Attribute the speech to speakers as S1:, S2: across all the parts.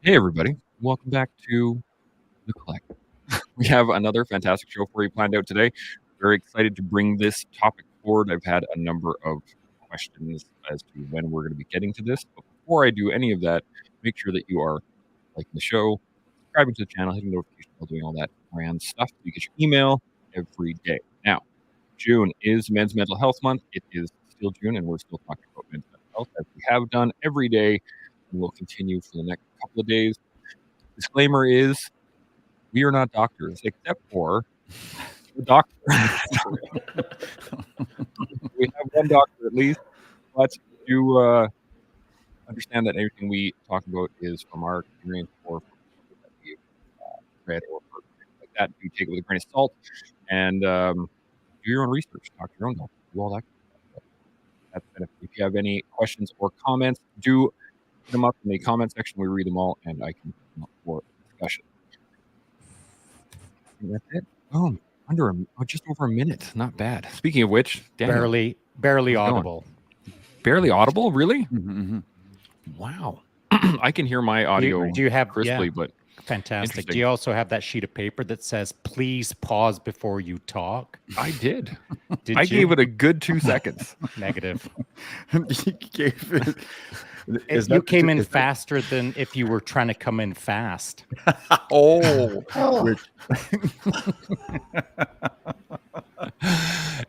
S1: Hey, everybody. Welcome back to The Collect. We have another fantastic show for you planned out today. Very excited to bring this topic forward. I've had a number of questions as to when we're going to be getting to this. But before I do any of that, make sure that you are liking the show, subscribing to the channel, hitting the notification bell, doing all that grand stuff so you get your email every day. Now, June is Men's Mental Health Month. It is still June, and we're still talking about men's mental health as we have done every day, and we'll continue for the next couple of days. Disclaimer is we are not doctors, except for the doctor. We have one doctor at least, but you understand that everything we talk about is from our experience or from something that we've read or heard, things like that. Do take it with a grain of salt and do your own research, talk to your own doctor, do all that. That's it. If you have any questions or comments, do put them up in the comment section. We read them all, and I can put them up for discussion. And that's it. Boom. Just over a minute. Not bad. Speaking of which, Daniel,
S2: barely audible.
S1: Barely audible? Really?
S2: Mm-hmm.
S1: Wow. I can hear my audio
S2: do you have
S1: crisply, but
S2: fantastic. Do you also have that sheet of paper that says, please pause before you talk?
S1: I did.
S2: Did
S1: I
S2: you?
S1: gave it a good 2 seconds.
S2: Negative.
S3: You
S2: came in faster than if you were trying to come in fast.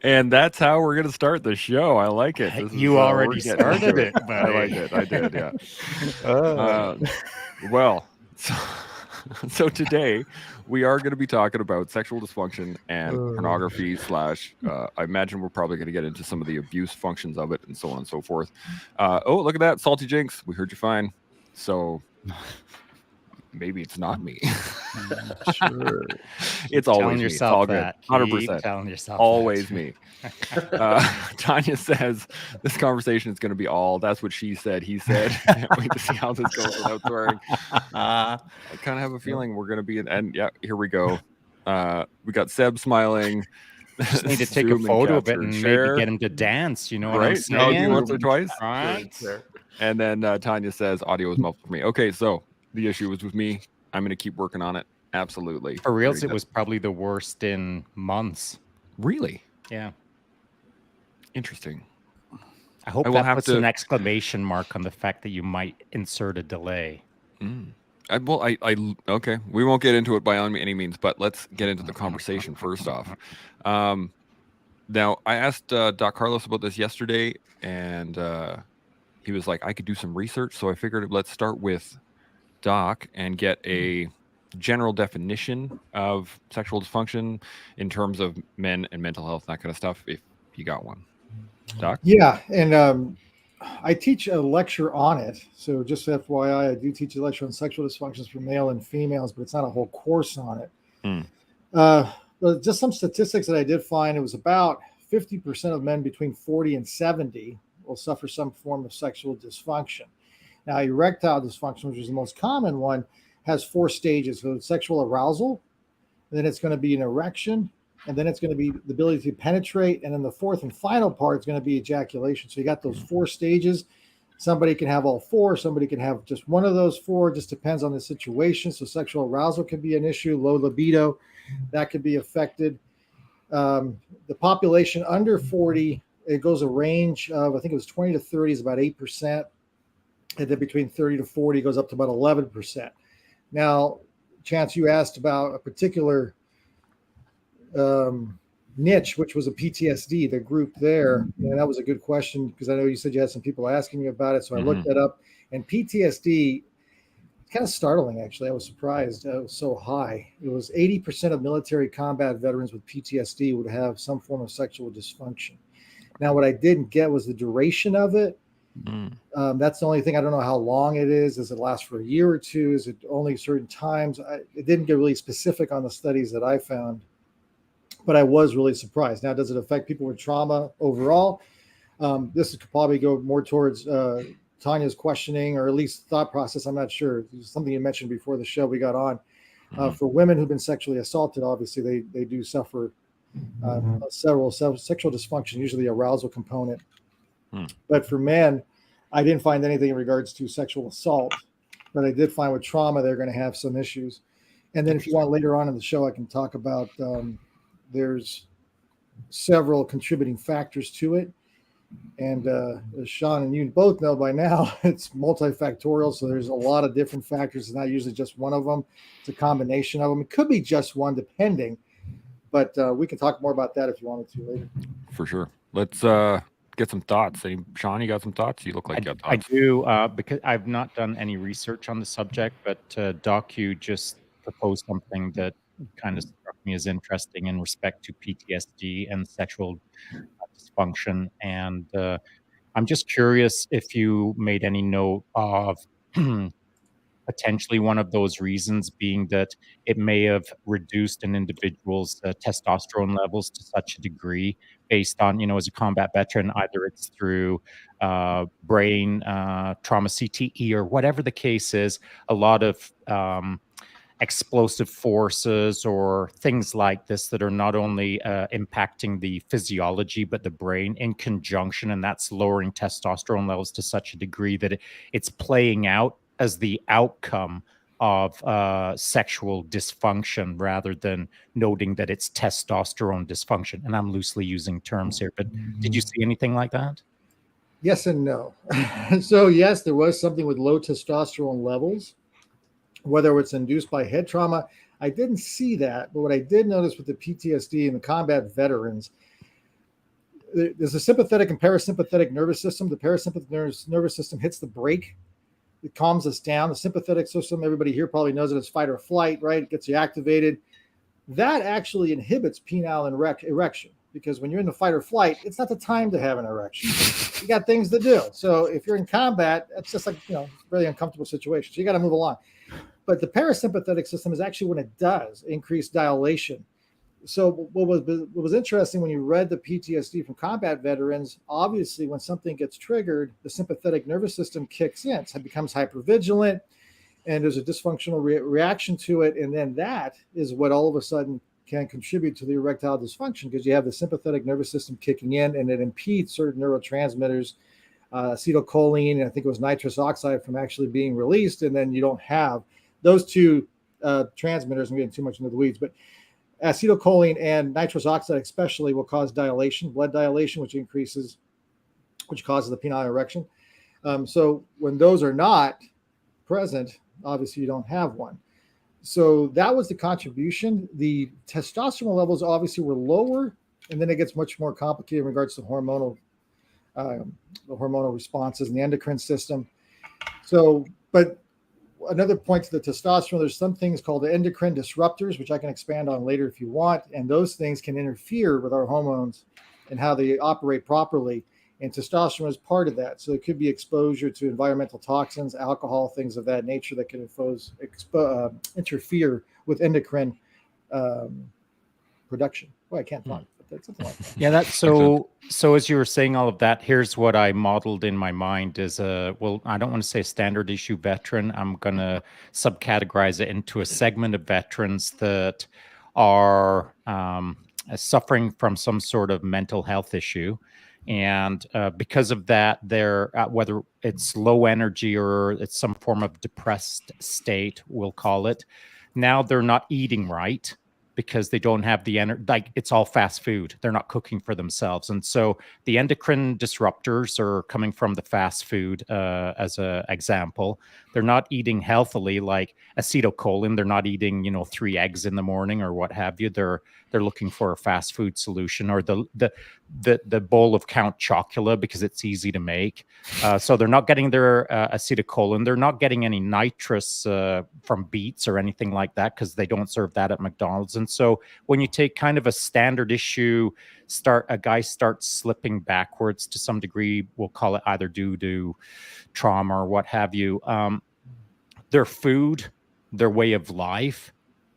S1: And that's how we're going to start the show. I like it.
S2: You already started it. Buddy.
S1: I like it. I did, yeah. Well, so today we are going to be talking about sexual dysfunction and pornography / I imagine we're probably going to get into some of the abuse functions of it and so on and so forth. Oh, look at that. Salty Jinx. We heard you fine. So maybe it's not me.
S3: Sure.
S1: It's always me. It's all good. 100%.
S2: Telling yourself
S1: always me. Tanya says this conversation is going to be all that's what she said, he said. Can't wait to see how this goes without swearing. I kind of have a feeling we're going to be and yeah, here we go. We got Seb smiling.
S2: Just need to take a photo of it and maybe get him to dance. You know what I'm saying?
S1: Once or twice.
S2: Right.
S1: And then Tanya says audio is muffled for me. Okay, so the issue was with me. I'm going to keep working on it. Absolutely.
S2: For reals, it was probably the worst in months.
S1: Really?
S2: Yeah.
S1: Interesting.
S2: I hope that puts an exclamation mark on the fact that you might insert a delay.
S1: Okay. We won't get into it by any means, but let's get into the conversation first off. Now, I asked Doc Carlos about this yesterday, and he was like, I could do some research. So I figured let's start with Doc and get a general definition of sexual dysfunction in terms of men and mental health, that kind of stuff, if you got one. Doc?
S4: Yeah, and I teach a lecture on it. So just FYI, I do teach a lecture on sexual dysfunctions for male and females, but it's not a whole course on it. But just some statistics that I did find, it was about 50% of men between 40 and 70 will suffer some form of sexual dysfunction. Now, erectile dysfunction, which is the most common one, has 4 stages. So it's sexual arousal, then it's going to be an erection, and then it's going to be the ability to penetrate, and then the 4th and final part is going to be ejaculation. So you got those 4 stages. Somebody can have all 4. Somebody can have just one of those 4. It just depends on the situation. So sexual arousal can be an issue. Low libido, that could be affected. The population under 40, it goes a range of, I think it was 20 to 30 is about 8%. And then between 30 to 40 goes up to about 11%. Now, Chance, you asked about a particular niche, which was a PTSD, the group there. And that was a good question because I know you said you had some people asking you about it. So I looked that up. And PTSD, kind of startling, actually. I was surprised it was so high. It was 80% of military combat veterans with PTSD would have some form of sexual dysfunction. Now, what I didn't get was the duration of it. That's the only thing. I don't know how long it is. Does it last for a year or two? Is it only certain times? It didn't get really specific on the studies that I found, but I was really surprised. Now, does it affect people with trauma overall? This could probably go more towards Tanya's questioning, or at least thought process. I'm not sure. It's something you mentioned before the show we got on. For women who've been sexually assaulted, obviously they do suffer several sexual dysfunction, usually arousal component. But for men, I didn't find anything in regards to sexual assault. But I did find with trauma, they're going to have some issues. And then if you want later on in the show, I can talk about there's several contributing factors to it. And as Shaun and you both know by now, it's multifactorial. So there's a lot of different factors. It's not usually just one of them. It's a combination of them. It could be just one, depending. But we can talk more about that if you wanted to later.
S1: For sure. Let's get some thoughts. Shaun, you got some thoughts? You look like you got thoughts.
S2: I do, because I've not done any research on the subject, but Docu just proposed something that kind of struck me as interesting in respect to PTSD and sexual dysfunction. And I'm just curious if you made any note of potentially one of those reasons being that it may have reduced an individual's testosterone levels to such a degree based on, as a combat veteran, either it's through brain trauma, CTE, or whatever the case is, a lot of explosive forces or things like this that are not only impacting the physiology but the brain in conjunction, and that's lowering testosterone levels to such a degree that it's playing out as the outcome of sexual dysfunction rather than noting that it's testosterone dysfunction. And I'm loosely using terms here, but did you see anything like that?
S4: Yes and no. So yes, there was something with low testosterone levels, whether it's induced by head trauma. I didn't see that, but what I did notice with the PTSD and the combat veterans, there's a sympathetic and parasympathetic nervous system. The parasympathetic nervous system hits the brake. It calms us down. The sympathetic system, everybody here probably knows it as fight or flight, right? It gets you activated. That actually inhibits penile erection, because when you're in the fight or flight, it's not the time to have an erection. You got things to do. So if you're in combat, it's just like, really uncomfortable situation. So you got to move along. But the parasympathetic system is actually when it does increase dilation. So what was interesting when you read the PTSD from combat veterans, obviously when something gets triggered, the sympathetic nervous system kicks in. It becomes hypervigilant, and there's a dysfunctional reaction to it. And then that is what all of a sudden can contribute to the erectile dysfunction, because you have the sympathetic nervous system kicking in, and it impedes certain neurotransmitters, acetylcholine, and I think it was nitrous oxide, from actually being released. And then you don't have those two transmitters. I'm getting too much into the weeds, but acetylcholine and nitrous oxide especially will cause dilation, blood dilation, which causes the penile erection. So when those are not present, obviously you don't have one. So that was the contribution. The testosterone levels obviously were lower, and then it gets much more complicated in regards to the hormonal responses in the endocrine system. So, but another point to the testosterone, there's some things called the endocrine disruptors, which I can expand on later if you want. And those things can interfere with our hormones and how they operate properly. And testosterone is part of that. So it could be exposure to environmental toxins, alcohol, things of that nature that can interfere with endocrine production. Well, I can't talk, but that's something like that.
S2: Yeah, that's so as you were saying all of that, here's what I modeled in my mind is I don't want to say a standard issue veteran. I'm going to subcategorize it into a segment of veterans that are suffering from some sort of mental health issue. And because of that, they're whether it's low energy or it's some form of depressed state, we'll call it. Now they're not eating right because they don't have the energy. Like, it's all fast food. They're not cooking for themselves. And so the endocrine disruptors are coming from the fast food as an example. They're not eating healthily, like acetylcholine. They're not eating, 3 eggs in the morning or what have you. They're looking for a fast food solution, or the bowl of Count Chocula because it's easy to make. So they're not getting their acetylcholine. They're not getting any nitrous from beets or anything like that because they don't serve that at McDonald's. And so when you take kind of a standard issue, a guy starts slipping backwards to some degree, we'll call it either due to trauma or what have you. Their food, their way of life,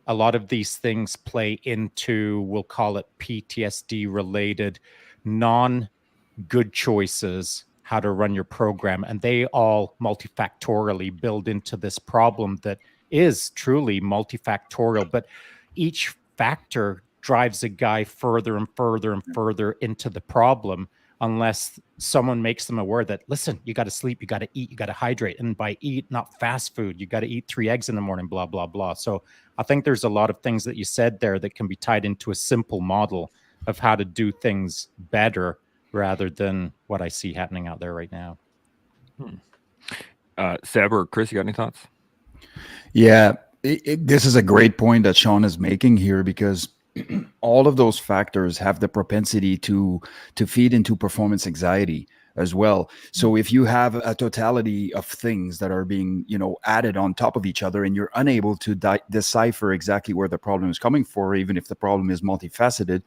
S2: a lot of these things play into, we'll call it PTSD related, non-good choices, how to run your program. And they all multifactorially build into this problem that is truly multifactorial. But each factor drives a guy further and further and further into the problem, unless someone makes them aware that, listen, you got to sleep, you got to eat, you got to hydrate. And by eat, not fast food, you got to eat 3 eggs in the morning, blah, blah, blah. So I think there's a lot of things that you said there that can be tied into a simple model of how to do things better rather than what I see happening out there right now.
S1: Seb or Chris, you got any thoughts?
S3: Yeah, this is a great point that Shaun is making here, because all of those factors have the propensity to feed into performance anxiety as well. So if you have a totality of things that are being, added on top of each other, and you're unable to decipher exactly where the problem is coming from, even if the problem is multifaceted,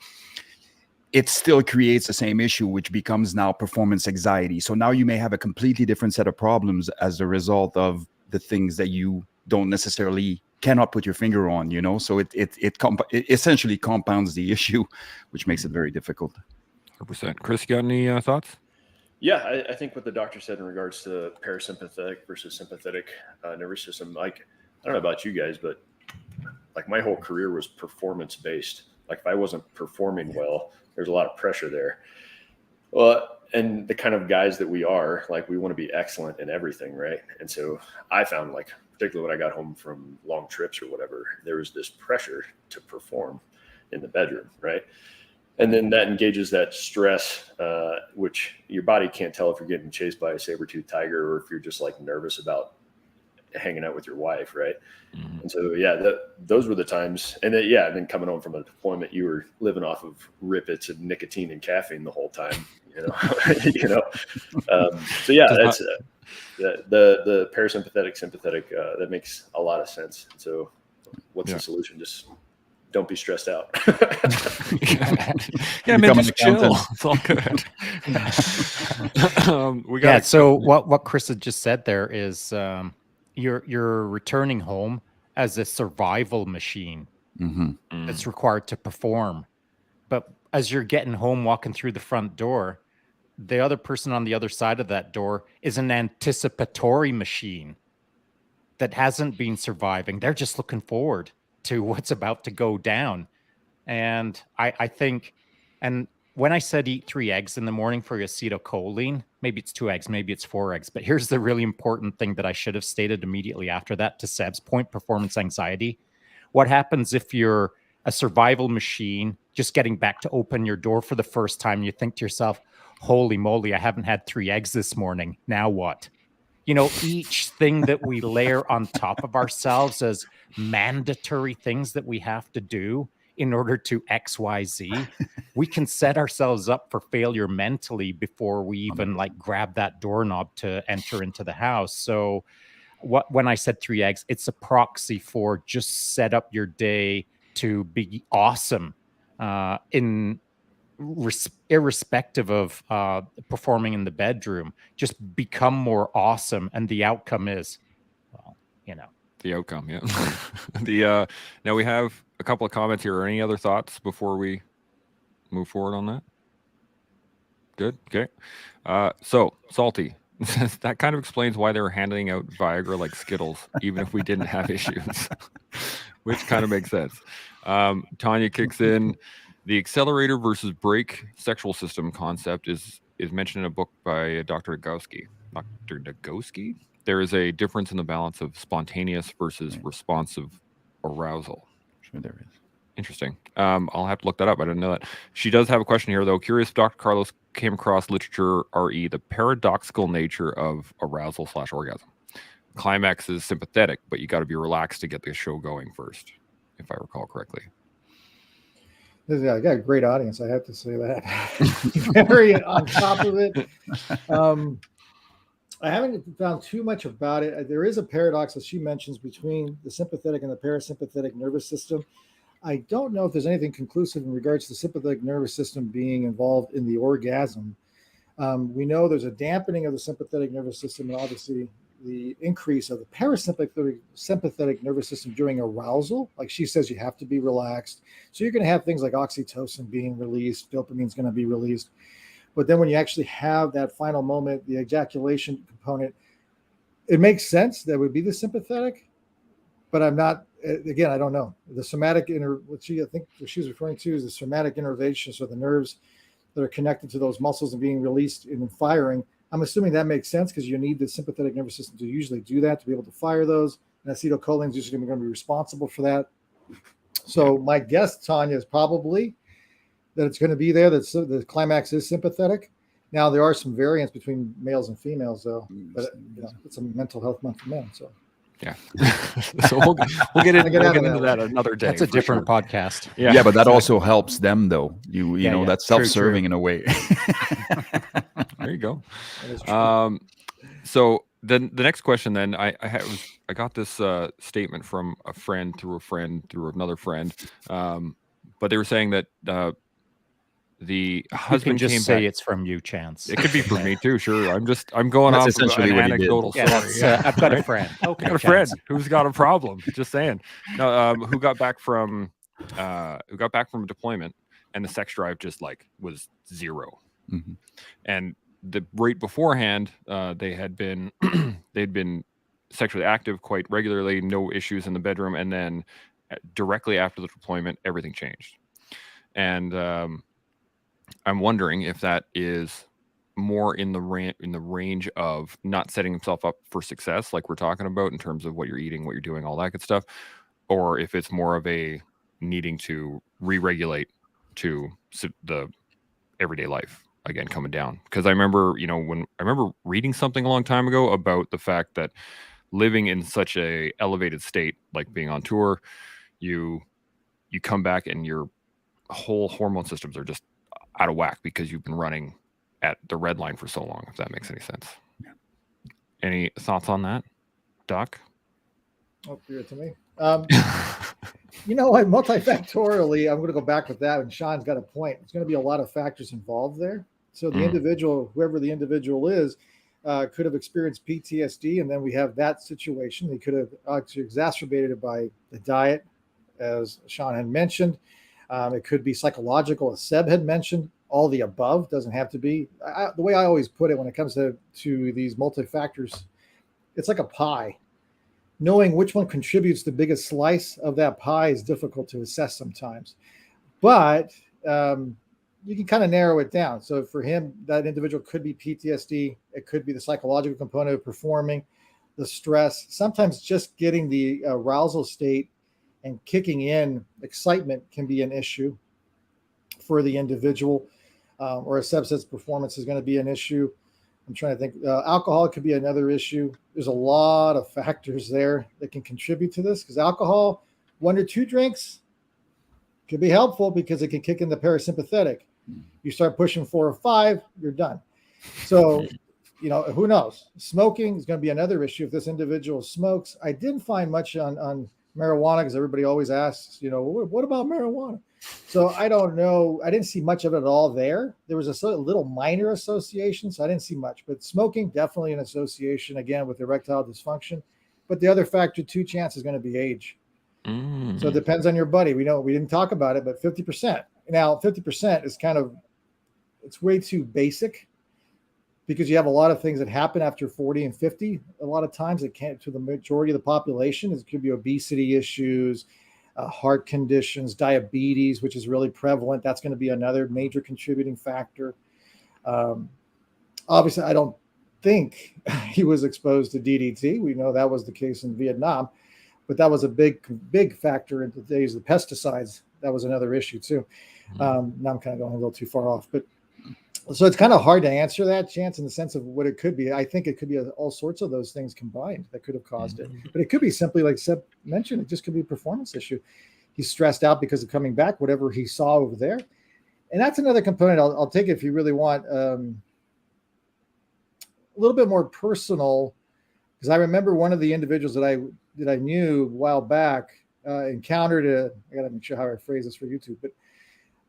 S3: it still creates the same issue, which becomes now performance anxiety. So now you may have a completely different set of problems as a result of the things that you don't necessarily cannot put your finger on, so it essentially compounds the issue, which makes it very difficult.
S1: 100%. Chris, you got any thoughts?
S5: Yeah, I think what the doctor said in regards to parasympathetic versus sympathetic nervous system, like, I don't know about you guys, but like my whole career was performance based. Like if I wasn't performing well, there's a lot of pressure there. Well, and the kind of guys that we are, like, we want to be excellent in everything, right? And so I found, like, particularly when I got home from long trips or whatever, there was this pressure to perform in the bedroom, right? And then that engages that stress, which your body can't tell if you're getting chased by a saber-toothed tiger or if you're just like nervous about hanging out with your wife, right? Mm-hmm. And so, those were the times. And then coming home from a deployment, you were living off of rippets and nicotine and caffeine the whole time, that's the parasympathetic, sympathetic. That makes a lot of sense. So, what's the solution? Just don't be stressed out.
S1: Man, just chill. It's all good.
S2: So what Chris had just said there is, you're returning home as a survival machine that's required to perform. But as you're getting home, walking through the front door, the other person on the other side of that door is an anticipatory machine that hasn't been surviving. They're just looking forward to what's about to go down. And I think, and when I said eat 3 eggs in the morning for your acetylcholine, maybe it's 2 eggs, maybe it's 4 eggs. But here's the really important thing that I should have stated immediately after that to Seb's point, performance anxiety. What happens if you're a survival machine, just getting back to open your door for the first time, and you think to yourself, holy moly, I haven't had 3 eggs this morning. Now what? Each thing that we layer on top of ourselves as mandatory things that we have to do in order to XYZ, we can set ourselves up for failure mentally before we even grab that doorknob to enter into the house. So when I said 3 eggs, it's a proxy for just set up your day to be awesome irrespective of performing in the bedroom. Just become more awesome, and the outcome is,
S1: the outcome. Now we have a couple of comments here. Any other thoughts before we move forward on that? Good. Okay. So Salty, that kind of explains why they were handing out Viagra like Skittles, even if we didn't have issues, which kind of makes sense. Tanya kicks in. The accelerator versus brake sexual system concept is mentioned in a book by Dr. Nagoski. Dr. Nagoski? There is a difference in the balance of spontaneous versus responsive arousal.
S3: Sure there is.
S1: Interesting. I'll have to look that up. I didn't know that. She does have a question here, though. Curious if Dr. Carlos came across literature, RE, the paradoxical nature of arousal/orgasm. Climax is sympathetic, but you got to be relaxed to get the show going first, if I recall correctly.
S4: Yeah, I got a great audience. I have to say that. Very on top of it. I haven't found too much about it. There is a paradox, as she mentions, between the sympathetic and the parasympathetic nervous system. I don't know if there's anything conclusive in regards to the sympathetic nervous system being involved in the orgasm. We know there's a dampening of the sympathetic nervous system, and obviously the increase of the parasympathetic nervous system during arousal. Like she says, you have to be relaxed. So you're going to have things like oxytocin being released, dopamine is going to be released. But then when you actually have that final moment, the ejaculation component, it makes sense that would be the sympathetic, but I'm not, again, I don't know. The somatic, what I think what she's referring to is the somatic innervation, so the nerves that are connected to those muscles and being released in firing. I'm assuming that makes sense because you need the sympathetic nervous system to usually do that, to be able to fire those. And acetylcholine is usually going to be responsible for that. So my guess, Tanya, is probably that it's going to be there, that the climax is sympathetic. Now, there are some variants between males and females, though. But it's a mental health month for men, so.
S1: Yeah. So we'll get into that another day.
S2: That's a different podcast.
S3: Yeah, but that also helps them, though. You know, that's self-serving
S2: true.
S3: in a way.
S1: There you go. So then the next question, then I got this statement from a friend through another friend, but they were saying that the husband
S2: just
S1: came
S2: say
S1: back.
S2: it's from you, Chance.
S1: It could be from me too. Sure, I'm going
S3: That's
S1: off
S3: essentially
S1: of an
S3: what he did.
S1: anecdotal story.
S2: I've got a friend. Okay,
S1: I got a friend who's got a problem. Just saying. No, who got back from deployment, and the sex drive just like was zero.
S3: Mm-hmm.
S1: And the right beforehand, they'd been sexually active quite regularly, no issues in the bedroom, and then directly after the deployment, everything changed. And I'm wondering if that is more in the range of not setting himself up for success, like we're talking about in terms of what you're eating, what you're doing, all that good stuff, or if it's more of a needing to re-regulate to the everyday life again coming down. Because I remember reading something a long time ago about the fact that living in such a elevated state, like being on tour, you come back and your whole hormone systems are just out of whack because you've been running at the red line for so long, if that makes any sense. Yeah. Any thoughts on that, Doc?
S4: Oh, you're to me. Multifactorially, I'm going to go back with that, and Sean's got a point. It's going to be a lot of factors involved there. So the individual, whoever the individual is, could have experienced PTSD, and then we have that situation. They could have actually exacerbated it by the diet, as Shaun had mentioned. It could be psychological, as Seb had mentioned. All the above doesn't have to be. The way I always put it when it comes to these multi-factors, it's like a pie. Knowing which one contributes the biggest slice of that pie is difficult to assess sometimes. But you can kind of narrow it down. So for him, that individual could be PTSD. It could be the psychological component of performing, the stress. Sometimes just getting the arousal state and kicking in excitement can be an issue for the individual, or a subset's performance is going to be an issue. I'm trying to think. Alcohol could be another issue. There's a lot of factors there that can contribute to this, because alcohol, 1 or 2 drinks, could be helpful because it can kick in the parasympathetic. You start pushing 4 or 5, you're done. So, who knows? Smoking is going to be another issue if this individual smokes. I didn't find much on marijuana, because everybody always asks, what about marijuana? So I don't know. I didn't see much of it at all there. There was a little minor association, so I didn't see much. But smoking, definitely an association, again, with erectile dysfunction. But the other factor, too, Chance, is going to be age. So it depends on your buddy. We didn't talk about it, but 50%. Now, 50% is it's way too basic, because you have a lot of things that happen after 40 and 50. A lot of times it can't, to the majority of the population. It could be obesity issues, heart conditions, diabetes, which is really prevalent. That's going to be another major contributing factor. Obviously, I don't think he was exposed to DDT. We know that was the case in Vietnam, but that was a big factor in the days of the pesticides. That was another issue too. Now I'm kind of going a little too far off, but so it's kind of hard to answer that, Chance, in the sense of what it could be. I think it could be all sorts of those things combined that could have caused it. But it could be simply, like Seb mentioned, it just could be a performance issue. He's stressed out because of coming back, whatever he saw over there. And that's another component. I'll take it if you really want a little bit more personal, because I remember one of the individuals that I knew a while back encountered I got to make sure how I phrase this for YouTube, but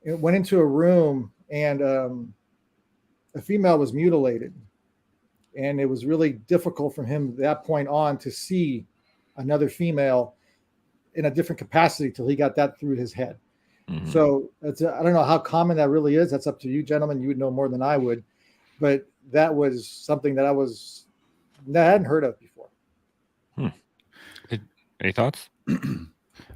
S4: it went into a room and a female was mutilated, and it was really difficult from him at that point on to see another female in a different capacity till he got that through his head. So I don't know how common that really is. That's up to you, gentlemen. You would know more than I would, but that was something that I hadn't heard of before.
S1: Any thoughts?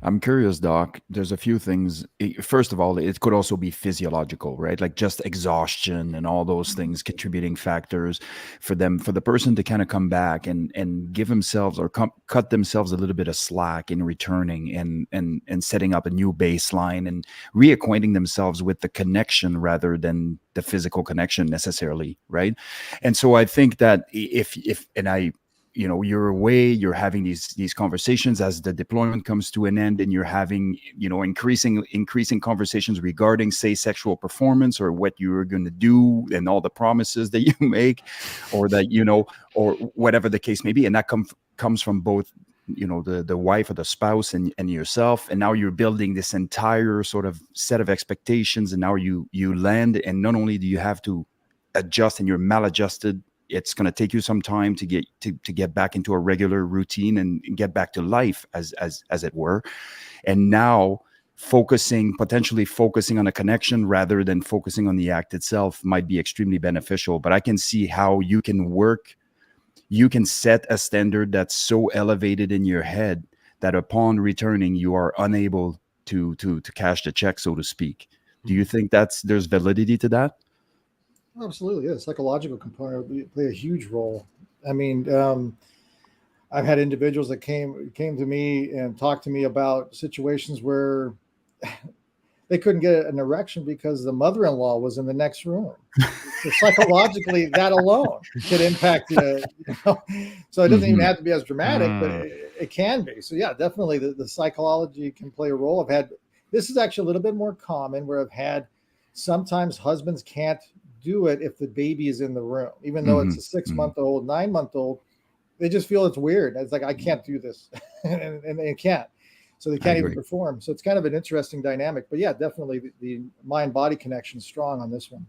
S3: I'm curious, Doc. There's a few things. First of all, it could also be physiological, right? Like just exhaustion and all those things contributing factors for the person to kind of come back and give themselves or cut themselves a little bit of slack in returning and setting up a new baseline and reacquainting themselves with the connection rather than the physical connection necessarily, right? And so I think that if and I you're away, you're having these conversations as the deployment comes to an end, and you're having increasing conversations regarding, say, sexual performance or what you're going to do and all the promises that you make, or that or whatever the case may be, and that comes from both the wife or the spouse and yourself, and now you're building this entire sort of set of expectations, and now you land, and not only do you have to adjust and you're maladjusted, it's going to take you some time to get back into a regular routine and get back to life as it were. And now potentially focusing on a connection rather than focusing on the act itself might be extremely beneficial. But I can see how you can set a standard that's so elevated in your head that upon returning, you are unable to cash the check, so to speak. Do you think there's validity to that?
S4: Absolutely, yeah. Psychological component play a huge role. I mean, I've had individuals that came to me and talked to me about situations where they couldn't get an erection because the mother-in-law was in the next room. So psychologically, that alone could impact you. So it doesn't even have to be as dramatic, but it can be. So yeah, definitely the psychology can play a role. This is actually a little bit more common where I've had sometimes husbands can't do it if the baby is in the room, even though it's a 6-month-old, 9-month-old. They just feel it's weird. It's like, I can't do this, and they can't. So they can't even perform. So it's kind of an interesting dynamic. But yeah, definitely the mind-body connection is strong on this one.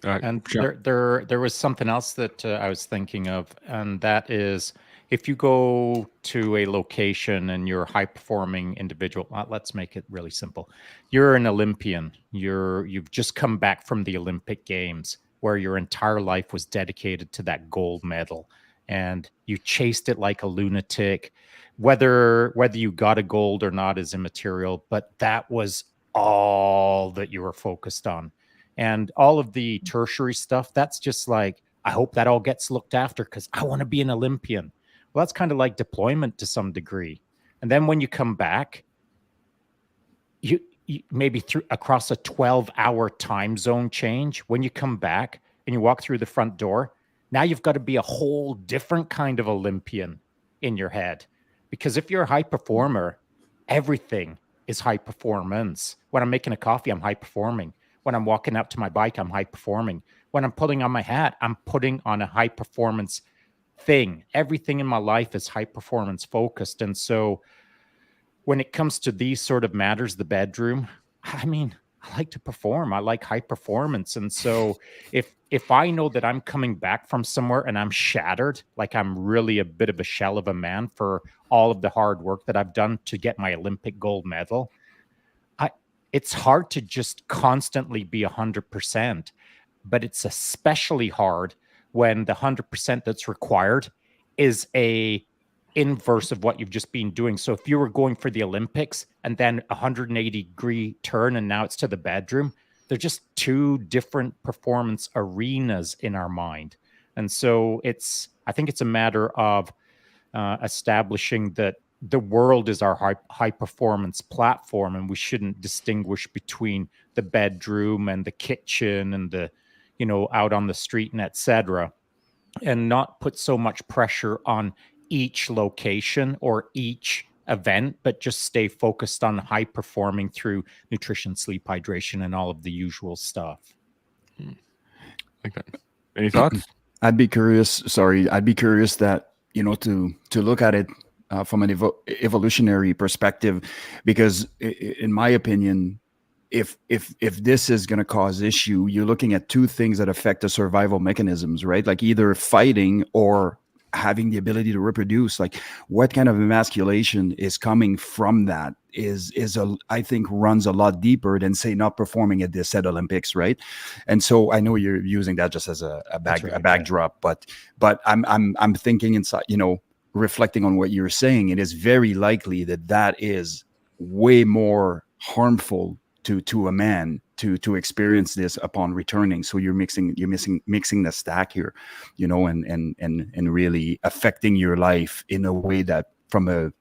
S2: And there was something else that I was thinking of, and that is, if you go to a location and you're a high-performing individual, let's make it really simple. You're an Olympian. You've just come back from the Olympic Games, where your entire life was dedicated to that gold medal, and you chased it like a lunatic. Whether you got a gold or not is immaterial, but that was all that you were focused on. And all of the tertiary stuff, that's just like, I hope that all gets looked after because I want to be an Olympian. Well, that's kind of like deployment to some degree. And then when you come back, you maybe across a 12-hour time zone change, when you come back and you walk through the front door, now you've got to be a whole different kind of Olympian in your head. Because if you're a high performer, everything is high performance. When I'm making a coffee, I'm high performing. When I'm walking out to my bike, I'm high performing. When I'm putting on my hat, I'm putting on a high performance thing. Everything in my life is high performance focused. And so when it comes to these sort of matters, the bedroom, I mean, I like to perform. I like high performance. And so if I know that I'm coming back from somewhere and I'm shattered, like I'm really a bit of a shell of a man for all of the hard work that I've done to get my Olympic gold medal, it's hard to just constantly be 100%, but it's especially hard when the 100% that's required is a inverse of what you've just been doing. So if you were going for the Olympics and then 180-degree turn and now it's to the bedroom, they're just two different performance arenas in our mind. And so I think it's a matter of establishing that the world is our high performance platform, and we shouldn't distinguish between the bedroom and the kitchen and the, out on the street and etc., and not put so much pressure on each location or each event, but just stay focused on high performing through nutrition, sleep, hydration, and all of the usual stuff.
S1: Like that. Any thoughts?
S3: I'd be curious that, to look at it from an evolutionary perspective, because in my opinion, if this is going to cause issue, you're looking at two things that affect the survival mechanisms, right? Like either fighting or having the ability to reproduce. Like what kind of emasculation is coming from that I think runs a lot deeper than, say, not performing at the said Olympics, right? And so I know you're using that just as a backdrop, but I'm thinking inside, reflecting on what you're saying, it is very likely that that is way more harmful to a man to experience this upon returning. So you're mixing the stack here, you know, and really affecting your life in a way that from an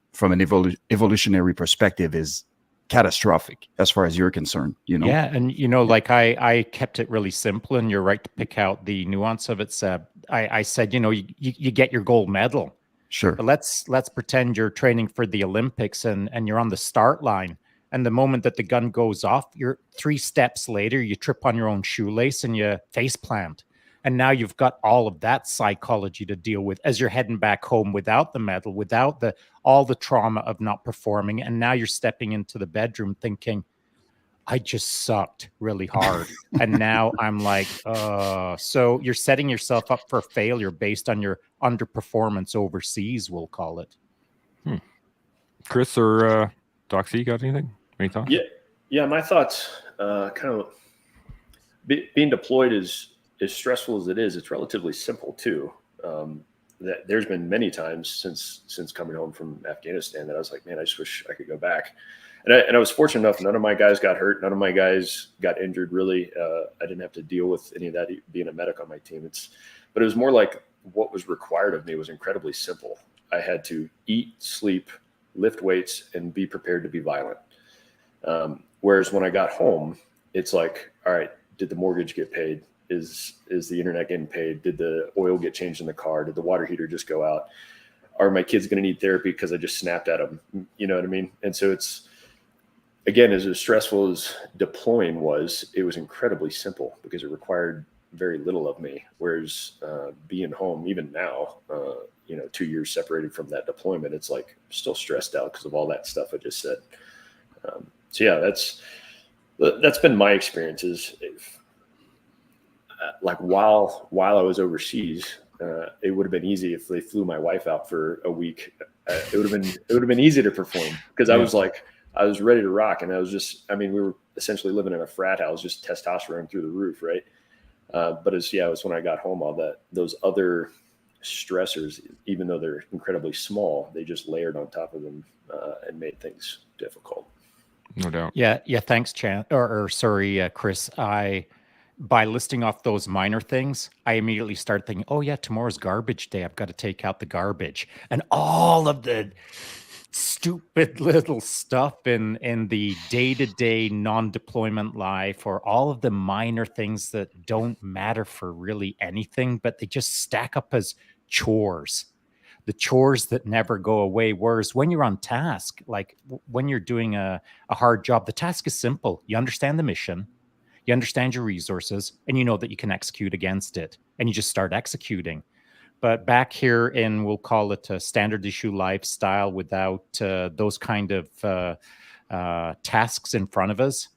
S3: evolutionary perspective is catastrophic as far as you're concerned, you know.
S2: Yeah, and you know, like I kept it really simple, and you're right to pick out the nuance of it, Seb. I said, you know, you get your gold medal.
S3: Sure.
S2: But let's pretend you're training for the Olympics and you're on the start line. And the moment that the gun goes off, you're 3 steps later, you trip on your own shoelace and you face plant. And now you've got all of that psychology to deal with as you're heading back home without the medal, without all the trauma of not performing. And now you're stepping into the bedroom thinking, I just sucked really hard. And now I'm like, so you're setting yourself up for failure based on your underperformance overseas, we'll call it.
S1: Chris or Doc C, got anything? Any thoughts?
S5: Yeah. My thoughts, kind of being deployed is as stressful as it is. It's relatively simple too. That there's been many times since coming home from Afghanistan that I was like, man, I just wish I could go back. And I was fortunate enough, none of my guys got hurt. None of my guys got injured, really. I didn't have to deal with any of that being a medic on my team. But it was more like what was required of me was incredibly simple. I had to eat, sleep, lift weights, and be prepared to be violent. Whereas when I got home, it's like, all right, did the mortgage get paid? Is the internet getting paid? Did the oil get changed in the car? Did the water heater just go out? Are my kids going to need therapy because I just snapped at them? You know what I mean? And so it's, again, as stressful as deploying was, it was incredibly simple because it required very little of me. Whereas being home, even now, 2 years separated from that deployment, it's like I'm still stressed out because of all that stuff I just said. So yeah, that's been my experiences. Like while I was overseas, it would have been easy if they flew my wife out for a week. It would have been easy to perform because I was ready to rock, and we were essentially living in a frat house, just testosterone through the roof, right? But it was when I got home, those other stressors, even though they're incredibly small, they just layered on top of them and made things difficult.
S1: No doubt.
S2: Yeah. Thanks, Chris. By listing off those minor things, I immediately start thinking, oh yeah, tomorrow's garbage day. I've got to take out the garbage. And all of the stupid little stuff in the day-to-day non-deployment life, or all of the minor things that don't matter for really anything, but they just stack up as chores. The chores that never go away. Whereas when you're on task, like when you're doing a hard job, the task is simple. You understand the mission. You understand your resources, and you know that you can execute against it, and you just start executing. But back here in, we'll call it a standard issue lifestyle without those kind of tasks in front of us,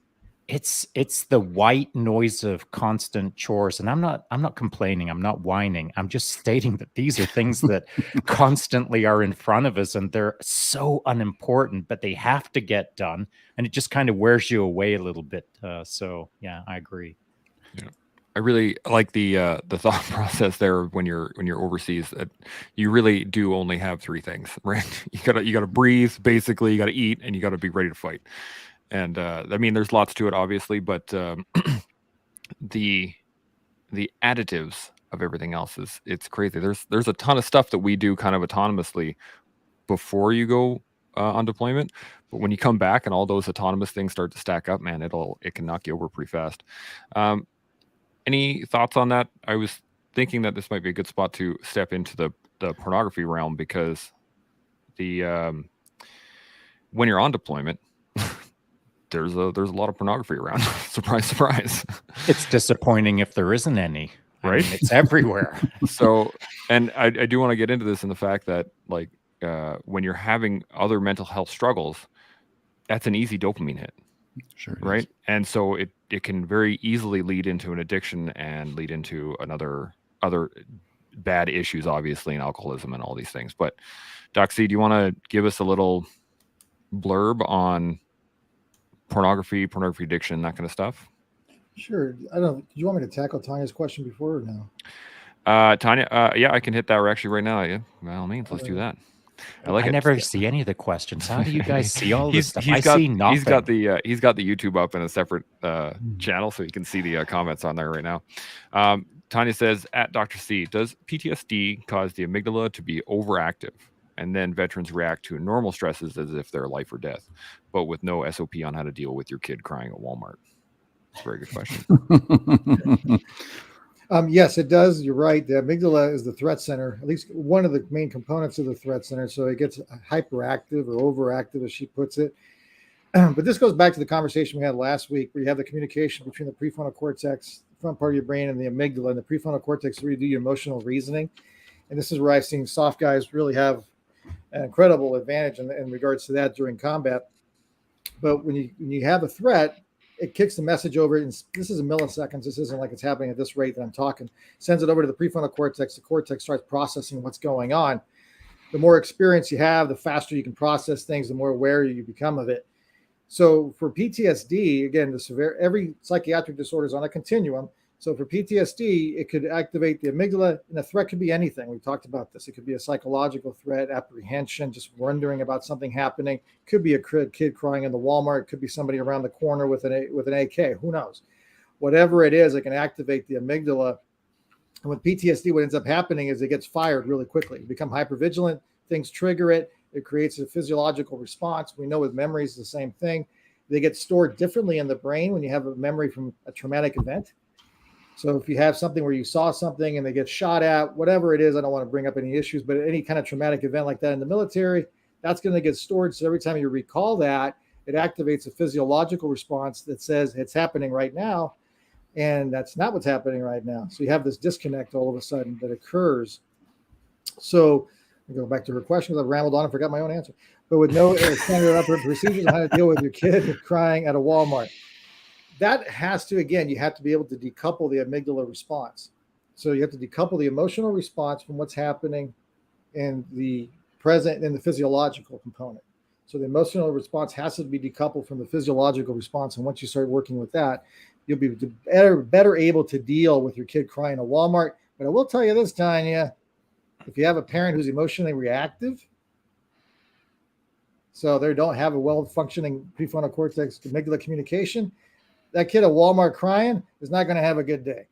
S2: it's the white noise of constant chores. And I'm not complaining. I'm not whining. I'm just stating that these are things that constantly are in front of us, and they're so unimportant, but they have to get done. And it just kind of wears you away a little bit. So yeah, I agree.
S1: Yeah. I really like the thought process there when you're overseas, that you really do only have 3 things, right? You gotta breathe, basically, you gotta eat, and you gotta be ready to fight. And there's lots to it, obviously, but the additives of everything else it's crazy. There's a ton of stuff that we do kind of autonomously before you go on deployment, but when you come back and all those autonomous things start to stack up, man, it can knock you over pretty fast. Any thoughts on that? I was thinking that this might be a good spot to step into the pornography realm, because when you're on deployment, there's a lot of pornography around. Surprise, surprise.
S2: It's disappointing if there isn't any,
S1: right?
S2: It's everywhere.
S1: So, and I do want to get into this in the fact that, like, when you're having other mental health struggles, that's an easy dopamine hit.
S3: Sure.
S1: Right. And so it can very easily lead into an addiction and lead into other bad issues, obviously, and alcoholism and all these things. But Doc C, do you want to give us a little blurb on pornography addiction, that kind of stuff?
S4: Sure. I don't know. Do you want me to tackle Tanya's question before or no?
S1: Tanya, yeah, I can hit that actually right now. Yeah, by all means, let's do that. I like
S2: I
S1: it.
S2: never see any of the questions. How do you guys see all this stuff?
S1: He's
S2: I
S1: got
S2: see nothing.
S1: he's got the YouTube up in a separate channel, so you can see the comments on there right now. Tanya says, at Dr. C, does PTSD cause the amygdala to be overactive, and then veterans react to normal stresses as if they're life or death, but with no SOP on how to deal with your kid crying at Walmart? That's a very good question.
S4: Yes, it does. You're right. The amygdala is the threat center, at least one of the main components of the threat center. So it gets hyperactive or overactive, as she puts it. But this goes back to the conversation we had last week, where you have the communication between the prefrontal cortex, the front part of your brain, and the amygdala. And the prefrontal cortex is where you do your emotional reasoning. And this is where I've seen soft guys really have an incredible advantage in regards to that during combat. But when you have a threat, it kicks the message over. And this is in milliseconds. This isn't like it's happening at this rate that I'm talking. Sends it over to the prefrontal cortex. The cortex starts processing what's going on. The more experience you have, the faster you can process things, the more aware you become of it. So for PTSD, again, every psychiatric disorder is on a continuum. So for PTSD, it could activate the amygdala, and a threat could be anything. We talked about this. It could be a psychological threat, apprehension, just wondering about something happening. It could be a kid crying in the Walmart. It could be somebody around the corner with an AK. Who knows? Whatever it is, it can activate the amygdala. And with PTSD, what ends up happening is it gets fired really quickly. You become hypervigilant. Things trigger it. It creates a physiological response. We know with memories, the same thing. They get stored differently in the brain when you have a memory from a traumatic event. So if you have something where you saw something and they get shot at, whatever it is, I don't want to bring up any issues, but any kind of traumatic event like that in the military, that's going to get stored. So every time you recall that, it activates a physiological response that says it's happening right now. And that's not what's happening right now. So you have this disconnect all of a sudden that occurs. So we go back to her question, because I rambled on and forgot my own answer. But with no standard operating procedures on how to deal with your kid crying at a Walmart. That has to, again, you have to be able to decouple the amygdala response. So you have to decouple the emotional response from what's happening in the present and the physiological component. So the emotional response has to be decoupled from the physiological response. And once you start working with that, you'll be better able to deal with your kid crying at Walmart. But I will tell you this, Tanya, if you have a parent who's emotionally reactive, so they don't have a well-functioning prefrontal cortex amygdala communication, that kid at Walmart crying is not going to have a good day,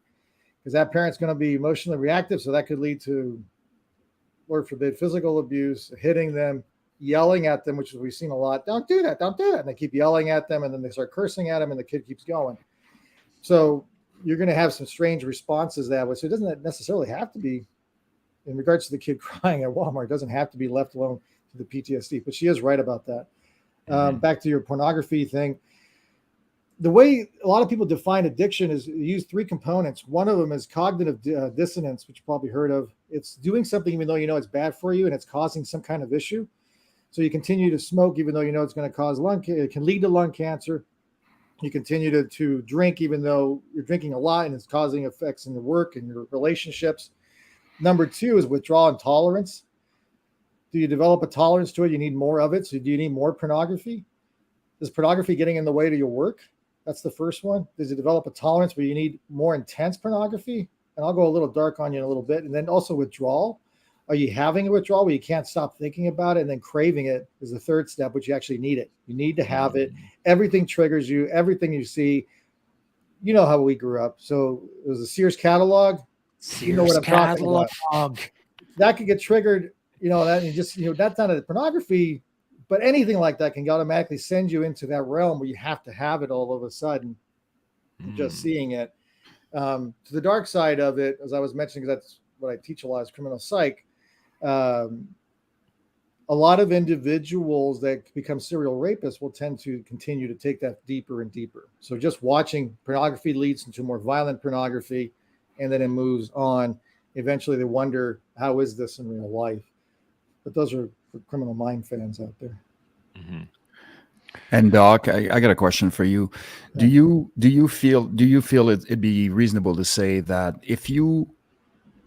S4: because that parent's going to be emotionally reactive. So that could lead to, Lord forbid, physical abuse, hitting them, yelling at them, which we've seen a lot. Don't do that. Don't do that. And they keep yelling at them, and then they start cursing at them, and the kid keeps going. So you're going to have some strange responses that way. So it doesn't necessarily have to be, in regards to the kid crying at Walmart, it doesn't have to be left alone to the PTSD. But she is right about that. Back to your pornography thing. The way a lot of people define addiction is use three components. One of them is cognitive dissonance, which you probably heard of. It's doing something even though you know it's bad for you and it's causing some kind of issue. So you continue to smoke even though you know it's going to cause it can lead to lung cancer. You continue to drink even though you're drinking a lot and it's causing effects in your work and your relationships. Number two is withdrawal intolerance. Do you develop a tolerance to it? You need more of it. So do you need more pornography? Is pornography getting in the way to your work? That's the first one. Does it develop a tolerance where you need more intense pornography? And I'll go a little dark on you in a little bit. And then also withdrawal. Are you having a withdrawal where you can't stop thinking about it? And then craving it is the third step, which you actually need it. You need to have it. Everything triggers you. Everything you see. You know how we grew up. So it was a Sears catalog. You know what I'm talking about. That could get triggered. You know, that, and just, you know, that's not a pornography, but anything like that can automatically send you into that realm where you have to have it all of a sudden, just seeing it. To the dark side of it, as I was mentioning, because that's what I teach a lot is criminal psych. A lot of individuals that become serial rapists will tend to continue to take that deeper and deeper. So just watching pornography leads into more violent pornography, and then it moves on. Eventually they wonder, how is this in real life? But those are for Criminal Mind fans out there.
S3: And Doc, I got a question for you. Do you feel it'd be reasonable to say that if you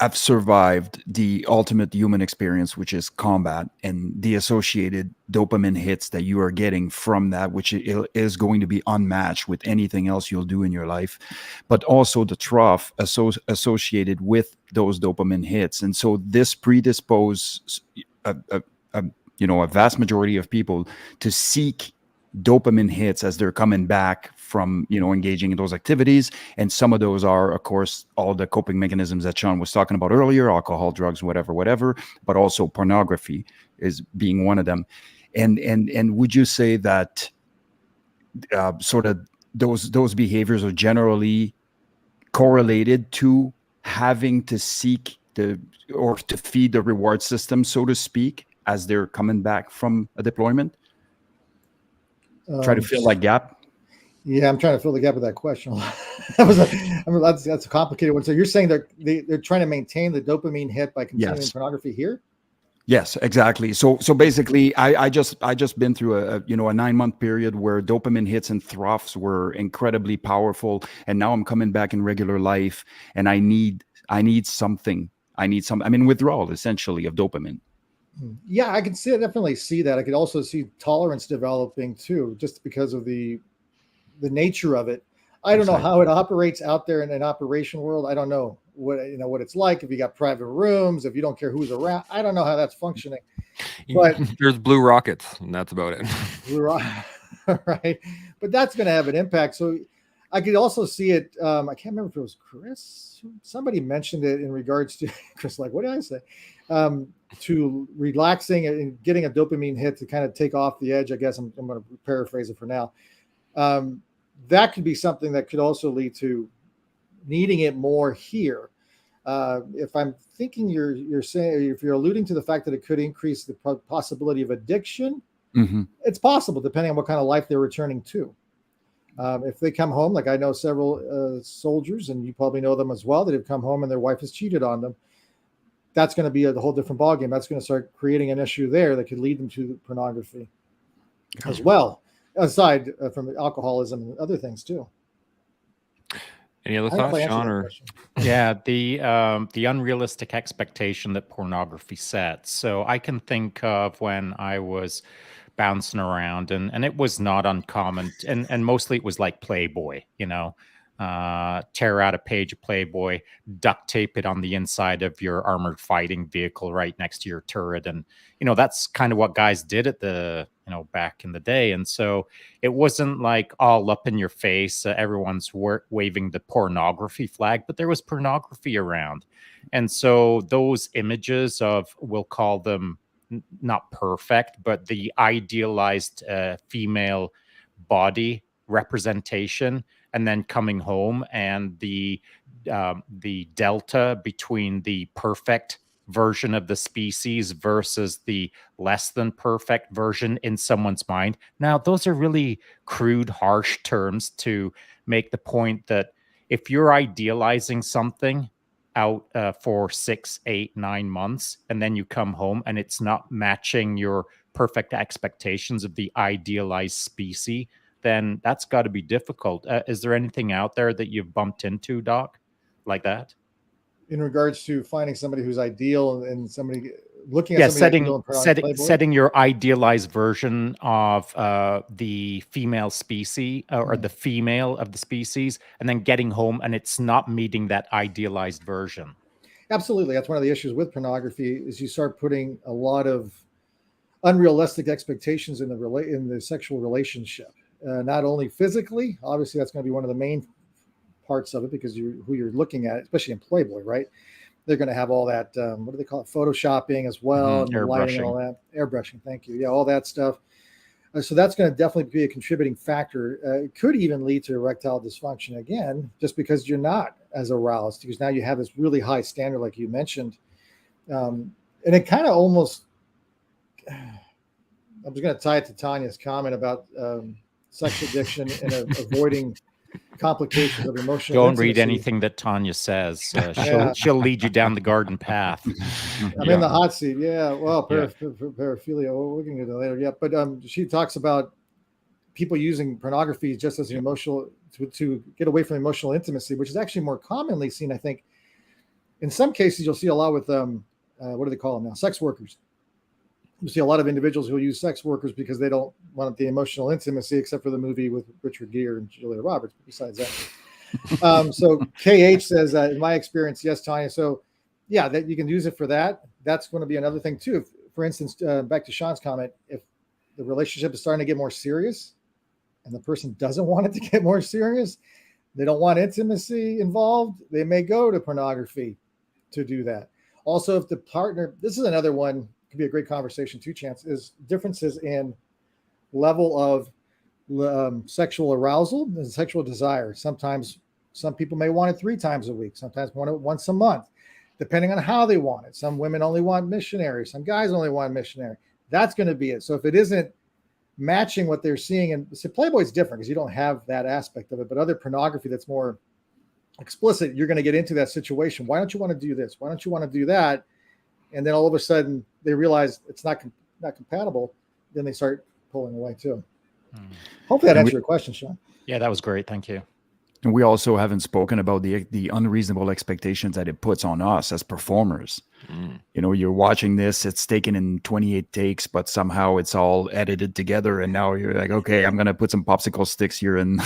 S3: have survived the ultimate human experience, which is combat, and the associated dopamine hits that you are getting from that, which is going to be unmatched with anything else you'll do in your life, but also the trough associated with those dopamine hits. And so this predisposes a vast majority of people to seek dopamine hits as they're coming back from engaging in those activities. And some of those are, of course, all the coping mechanisms that Shaun was talking about earlier: alcohol, drugs, whatever, but also pornography is being one of them. And would you say that sort of those behaviors are generally correlated to having to seek or to feed the reward system, so to speak, as they're coming back from a deployment? Try to fill that gap.
S4: Yeah, I'm trying to fill the gap with that question. That's a complicated one. So you're saying they're trying to maintain the dopamine hit by consuming pornography here?
S3: Yes, exactly. So basically, I just been through a 9-month period where dopamine hits and troughs were incredibly powerful, and now I'm coming back in regular life, and I need something. Withdrawal essentially of dopamine.
S4: Yeah, I can definitely see that. I could also see tolerance developing too, just because of the nature of it. I don't know how it operates out there in an operation world. I don't know what it's like, if you got private rooms, if you don't care who's around. I don't know how that's functioning. But
S1: there's blue rockets, and that's about it.
S4: Right. But that's going to have an impact. So I could also see it. I can't remember if it was Chris. Somebody mentioned it in regards to Chris. Like, what did I say? To relaxing and getting a dopamine hit to kind of take off the edge. I guess I'm going to paraphrase it for now. That could be something that could also lead to needing it more here. If I'm thinking you're saying, if you're alluding to the fact that it could increase the possibility of addiction, it's possible depending on what kind of life they're returning to. If they come home, like I know several soldiers, and you probably know them as well, that have come home and their wife has cheated on them. That's going to be a whole different ballgame. That's going to start creating an issue there that could lead them to pornography as well, aside from alcoholism and other things too.
S1: Any other thoughts, Shaun? Or
S2: yeah, the unrealistic expectation that pornography sets. So I can think of when I was bouncing around, and it was not uncommon, and mostly it was like Playboy, tear out a page of Playboy, duct tape it on the inside of your armored fighting vehicle right next to your turret. And, that's kind of what guys did at the, back in the day. And so it wasn't like all up in your face. Everyone's waving the pornography flag, but there was pornography around. And so those images of, we'll call them not perfect, but the idealized female body representation, and then coming home, and the delta between the perfect version of the species versus the less than perfect version in someone's mind. Now, those are really crude, harsh terms to make the point that if you're idealizing something out for 6, 8, 9 months, and then you come home and it's not matching your perfect expectations of the idealized species, then that's got to be difficult. Is there anything out there that you've bumped into, Doc, like that?
S4: In regards to finding somebody who's ideal and somebody looking at
S2: setting your idealized version of the female species or the female of the species, and then getting home and it's not meeting that idealized version.
S4: Absolutely. That's one of the issues with pornography, is you start putting a lot of unrealistic expectations in the sexual relationship. Not only physically, obviously that's going to be one of the main parts of it, because who you're looking at, especially in Playboy, right? They're going to have all that, what do they call it? Photoshopping as well. And lighting and all that. Airbrushing. Thank you. Yeah. All that stuff. So that's going to definitely be a contributing factor. It could even lead to erectile dysfunction again, just because you're not as aroused, because now you have this really high standard, like you mentioned. And it kind of almost, I was going to tie it to Tanya's comment about sex addiction and avoiding complications of emotional
S2: Don't
S4: intimacy.
S2: read anything that Tanya says. She'll lead you down the garden path.
S4: I'm in the hot seat. Yeah. Well, paraphilia. We're going to get that later. Yeah. But she talks about people using pornography just as an emotional to get away from emotional intimacy, which is actually more commonly seen, I think, In some cases, you'll see a lot with what do they call them now? Sex workers. You see a lot of individuals who use sex workers because they don't want the emotional intimacy, except for the movie with Richard Gere and Julia Roberts. But besides that, so KH says, in my experience, yes, Tanya. So yeah, that you can use it for that. That's going to be another thing too. If, for instance, back to Shaun's comment, if the relationship is starting to get more serious and the person doesn't want it to get more serious, they don't want intimacy involved, they may go to pornography to do that. Also, if the partner, this is another one, could be a great conversation too, Chance, is differences in level of sexual arousal and sexual desire. Sometimes some people may want it 3 times a week, sometimes want it once a month, depending on how they want it. Some women only want missionary, some guys only want missionary. That's going to be it. So if it isn't matching what they're seeing, and so Playboy's different because you don't have that aspect of it, but other pornography that's more explicit, you're going to get into that situation. Why don't you want to do this? Why don't you want to do that? And then all of a sudden they realize it's not compatible. Then they start pulling away too. Hopefully that answered your question, Shaun.
S2: Yeah, that was great. Thank you.
S3: And we also haven't spoken about the unreasonable expectations that it puts on us as performers. You know, you're watching this, it's taken in 28 takes, but somehow it's all edited together. And now you're like, okay, I'm going to put some popsicle sticks here. And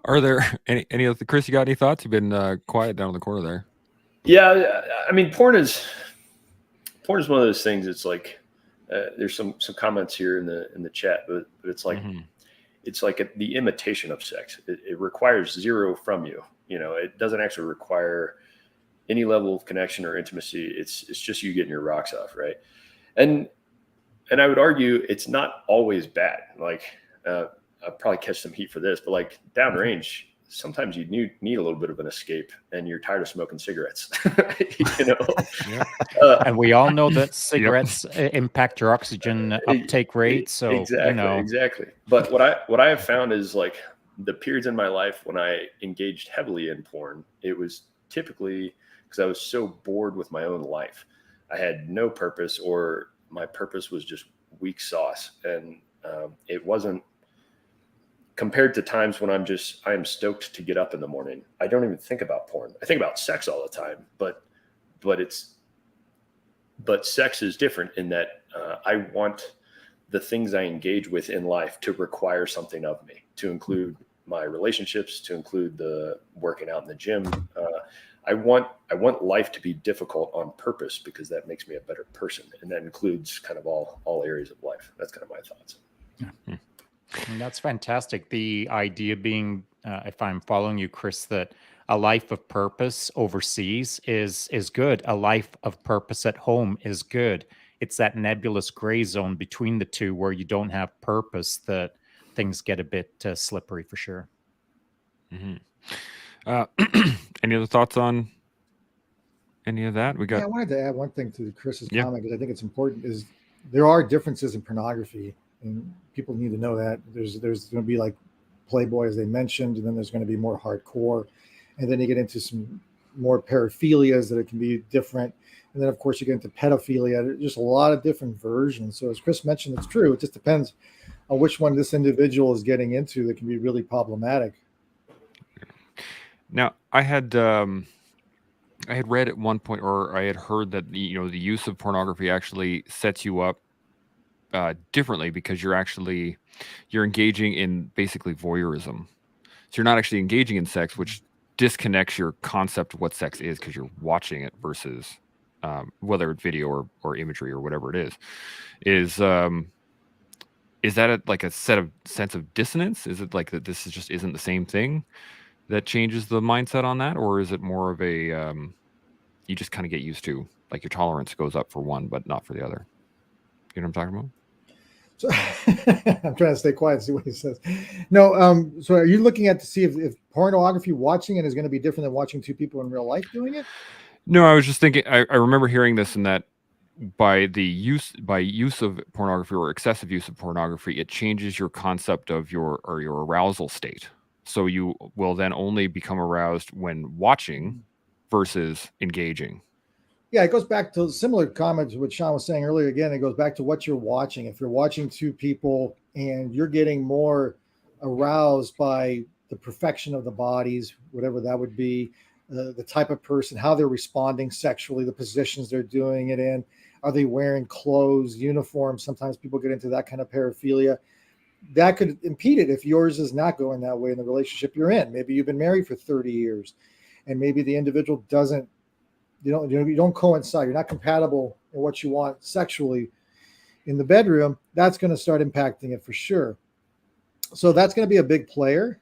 S1: Are there any of the, Chris, you got any thoughts? You've been quiet down in the corner there.
S5: Yeah. I mean, porn is one of those things. It's like, there's some comments here in the chat, but it's like, it's like the imitation of sex. It requires zero from you. You know, it doesn't actually require any level of connection or intimacy. It's just you getting your rocks off, right? And I would argue it's not always bad. Like, I'll probably catch some heat for this, but like downrange, sometimes you need a little bit of an escape and you're tired of smoking cigarettes, you know?
S2: Yeah. And we all know that cigarettes impact your oxygen uptake rate. So,
S5: exactly,
S2: you know.
S5: Exactly. But what I have found is like the periods in my life when I engaged heavily in porn, it was typically because I was so bored with my own life. I had no purpose, or my purpose was just weak sauce. And it wasn't, compared to times when I am stoked to get up in the morning. I don't even think about porn. I think about sex all the time, but sex is different in that I want the things I engage with in life to require something of me, to include my relationships, to include the working out in the gym. I want life to be difficult on purpose because that makes me a better person. And that includes kind of all areas of life. That's kind of my thoughts.
S2: Yeah. And that's fantastic. The idea being, if I'm following you, Chris, that a life of purpose overseas is good. A life of purpose at home is good. It's that nebulous gray zone between the two where you don't have purpose that things get a bit slippery for sure.
S1: Any other thoughts on any of that?
S4: I wanted to add one thing to Chris's comment because I think it's important. Is there are differences in pornography, and people need to know that there's going to be like Playboy, as they mentioned, and then there's going to be more hardcore, and then you get into some more paraphilias that it can be different, and then of course you get into pedophilia. There's just a lot of different versions. So as Chris mentioned, it's true. It just depends on which one this individual is getting into that can be really problematic.
S1: Now, I had read at one point, or I had heard that the use of pornography actually sets you up differently because you're engaging in basically voyeurism. So you're not actually engaging in sex, which disconnects your concept of what sex is because you're watching it versus whether it's video or imagery or whatever it is that like a sense of dissonance? Is it like that this just isn't the same thing that changes the mindset on that? Or is it more of a you just kind of get used to, like, your tolerance goes up for one but not for the other? You know what I'm talking about?
S4: So I'm trying to stay quiet and see what he says. No, so are you looking at to see if pornography watching it is going to be different than watching two people in real life doing it?
S1: No, I was just thinking, I remember hearing this, and that by use of pornography or excessive use of pornography, it changes your concept of your arousal state. So you will then only become aroused when watching versus engaging.
S4: Yeah, it goes back to similar comments what Shaun was saying earlier. Again, it goes back to what you're watching. If you're watching two people and you're getting more aroused by the perfection of the bodies, whatever that would be, the type of person, how they're responding sexually, the positions they're doing it in. Are they wearing clothes, uniforms? Sometimes people get into that kind of paraphilia. That could impede it if yours is not going that way in the relationship you're in. Maybe you've been married for 30 years and maybe the individual doesn't, you don't coincide. You're not compatible in what you want sexually in the bedroom. That's going to start impacting it for sure. So that's going to be a big player.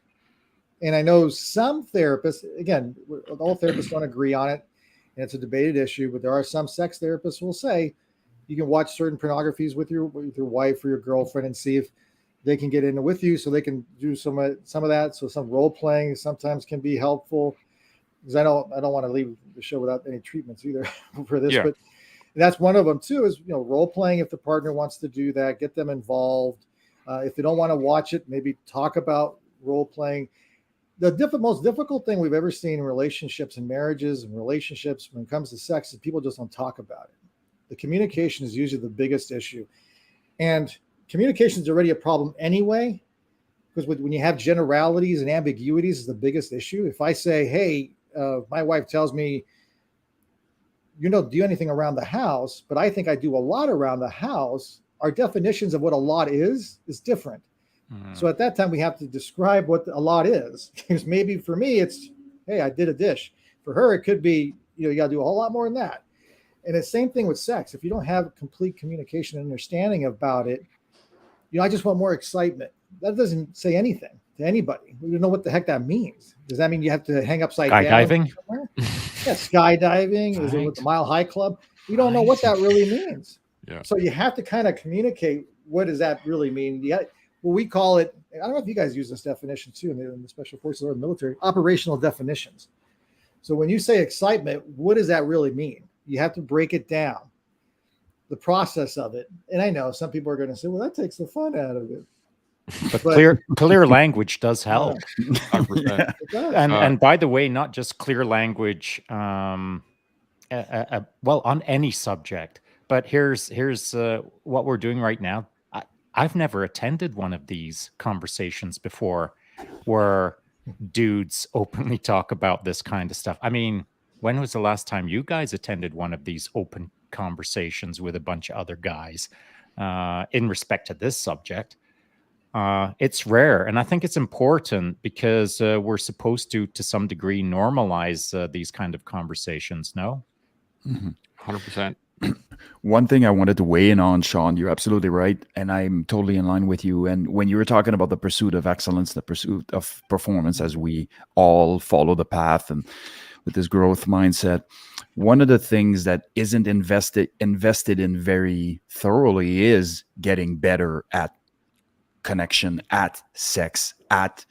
S4: And I know some therapists, again, all therapists don't agree on it, and it's a debated issue, but there are some sex therapists who will say you can watch certain pornographies with your wife or your girlfriend and see if they can get in with you, so they can do some of that. So some role playing sometimes can be helpful, because I don't want to leave the show without any treatments either for this, but that's one of them too, is, role playing. If the partner wants to do that, get them involved. If they don't want to watch it, maybe talk about role playing. The most difficult thing we've ever seen in relationships and marriages and relationships when it comes to sex is people just don't talk about it. The communication is usually the biggest issue. And communication is already a problem anyway, because when you have generalities and ambiguities is the biggest issue. If I say, hey, my wife tells me, you don't do anything around the house, but I think I do a lot around the house, our definitions of what a lot is different. So at that time, we have to describe what a lot is. Because maybe for me, it's, hey, I did a dish. For her, it could be, you got to do a whole lot more than that. And the same thing with sex. If you don't have complete communication and understanding about it, I just want more excitement. That doesn't say anything to anybody. We don't know what the heck that means. Does that mean you have to hang upside down?
S2: Skydiving?
S4: Yeah, skydiving. Is it with the Mile High Club? We don't know what that really means.
S1: Yeah.
S4: So you have to kind of communicate, what does that really mean? Well, we call it, I don't know if you guys use this definition too in the special forces or the military, operational definitions. So when you say excitement, what does that really mean? You have to break it down, the process of it. And I know some people are going to say, well, that takes the fun out of it.
S2: But clear language does help.
S4: It does.
S2: And by the way, not just clear language, well, on any subject, but here's what we're doing right now. I've never attended one of these conversations before where dudes openly talk about this kind of stuff. I mean, when was the last time you guys attended one of these open conversations with a bunch of other guys in respect to this subject? It's rare. And I think it's important because we're supposed to some degree, normalize these kind of conversations, no?
S1: 100%.
S3: One thing I wanted to weigh in on, Shaun, you're absolutely right. And I'm totally in line with you. And when you were talking about the pursuit of excellence, the pursuit of performance, as we all follow the path and with this growth mindset, one of the things that isn't invested in very thoroughly is getting better at connection, at sex, at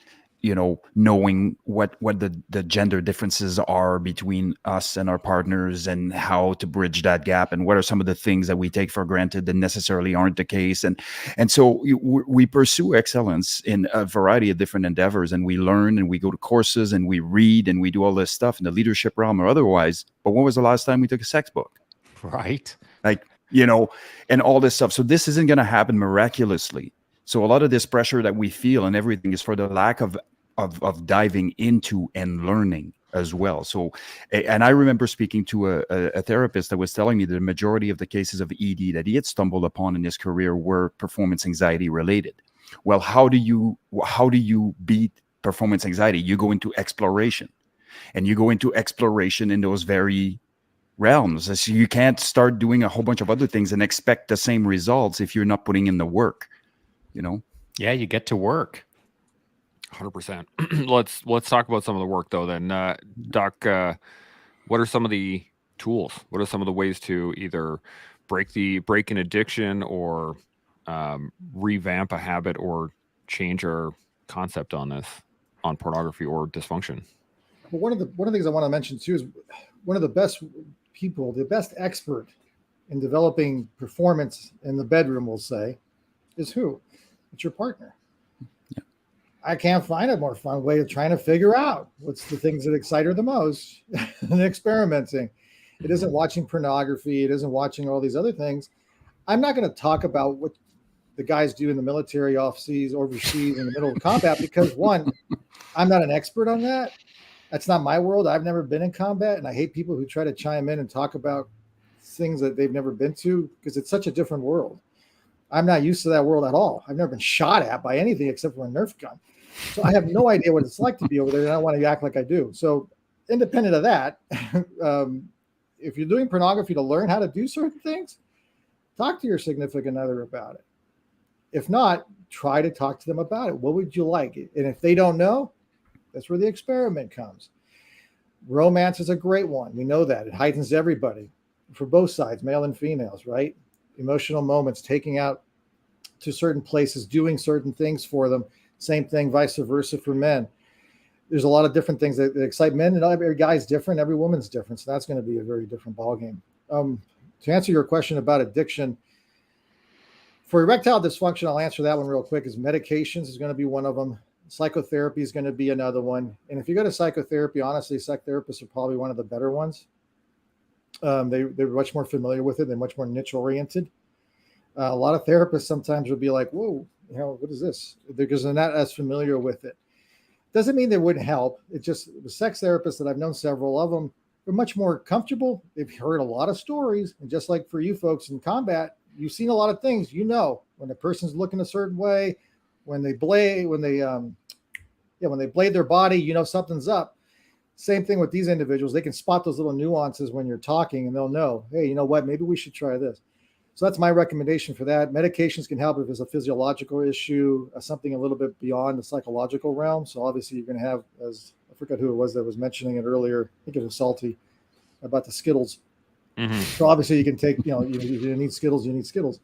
S3: knowing what the gender differences are between us and our partners, and how to bridge that gap, and what are some of the things that we take for granted that necessarily aren't the case. And so we pursue excellence in a variety of different endeavors, and we learn and we go to courses and we read and we do all this stuff in the leadership realm or otherwise. But when was the last time we took a sex book?
S2: Right.
S3: And all this stuff. So this isn't going to happen miraculously. So a lot of this pressure that we feel and everything is for the lack of diving into and learning as well. So, and I remember speaking to a therapist that was telling me that the majority of the cases of ED that he had stumbled upon in his career were performance anxiety related. Well, how do you beat performance anxiety? You go into exploration, and you go into exploration in those very realms. So you can't start doing a whole bunch of other things and expect the same results if you're not putting in the work.
S2: Yeah, you get to work.
S1: 100%. Let's talk about some of the work though. Then, Doc, what are some of the tools? What are some of the ways to either break an addiction, or revamp a habit, or change our concept on pornography or dysfunction?
S4: Well, one of the things I want to mention too is one of the best people, the best expert in developing performance in the bedroom, we'll say, is who? It's your partner.
S3: Yeah.
S4: I can't find a more fun way of trying to figure out what's the things that excite her the most than experimenting. It isn't watching pornography. It isn't watching all these other things. I'm not going to talk about the guys do in the military, overseas, in the middle of combat, because one, I'm not an expert on that. That's not my world. I've never been in combat, and I hate people who try to chime in and talk about things that they've never been to, because it's such a different world. I'm not used to that world at all. I've never been shot at by anything except for a Nerf gun. So I have no idea what it's like to be over there, and I don't want to act like I do. So independent of that, if you're doing pornography to learn how to do certain things, talk to your significant other about it. If not, try to talk to them about it. What would you like? And if they don't know, that's where the experiment comes. Romance is a great one. We know that. It heightens everybody for both sides, male and females, right? Emotional moments, taking out to certain places, doing certain things for them. Same thing, vice versa for men. There's a lot of different things that excite men, and every guy's different, every woman's different. So that's going to be a very different ballgame. To answer your question about addiction, for erectile dysfunction, I'll answer that one real quick. Is medications is going to be one of them. Psychotherapy is going to be another one. And if you go to psychotherapy, honestly, psych therapists are probably one of the better ones. They're much more familiar with it. They're much more niche oriented. A lot of therapists sometimes will be like, whoa, what is this? Because they're not as familiar with it. Doesn't mean they wouldn't help. It's just the sex therapists that I've known, several of them, are much more comfortable. They've heard a lot of stories. And just like for you folks in combat, you've seen a lot of things. When a person's looking a certain way, when they blade their body, something's up. Same thing with these individuals. They can spot those little nuances when you're talking, and they'll know, hey, you know what? Maybe we should try this. So that's my recommendation for that. Medications can help if it's a physiological issue, something a little bit beyond the psychological realm. So obviously you're going to have, as I forgot who it was that was mentioning it earlier, I think it was Salty, about the Skittles. Mm-hmm. So obviously you can take, you need Skittles, you need Skittles.